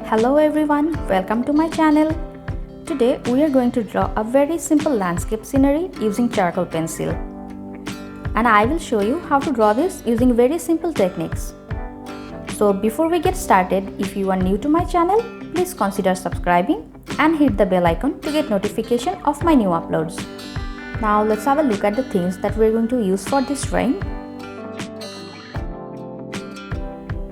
Hello everyone, welcome to my channel. Today we are going to draw a very simple landscape scenery using charcoal pencil. And I will show you how to draw this using very simple techniques. So before we get started, if you are new to my channel, please consider subscribing and hit the bell icon to get notification of my new uploads. Now let's have a look at the things that we are going to use for this drawing.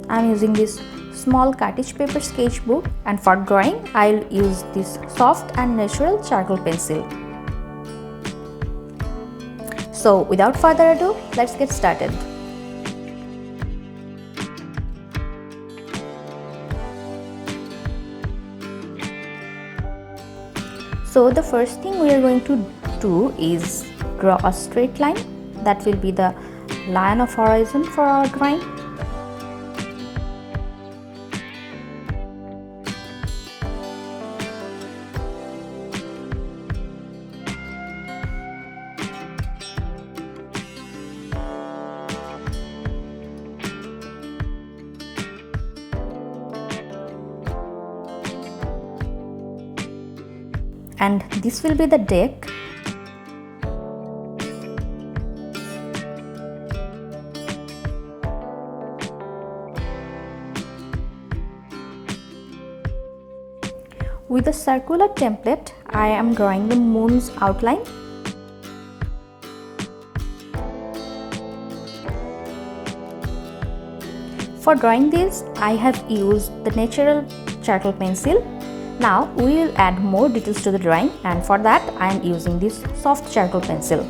I am using this small Cartridge paper sketchbook, and for drawing I'll use this soft and natural charcoal pencil. So without further ado, let's get started. So the first thing we are going to do is draw a straight line. That will be the line of horizon for our drawing. And this will be the deck. With a circular template, I am drawing the moon's outline. For drawing this, I have used the natural charcoal pencil. Now we will add more details to the drawing, and for that I am using this soft charcoal pencil.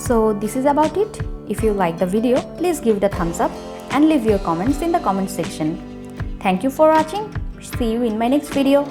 So this is about it. If you like the video, please give it a thumbs up and leave your comments in the comment section. Thank you for watching. See you in my next video.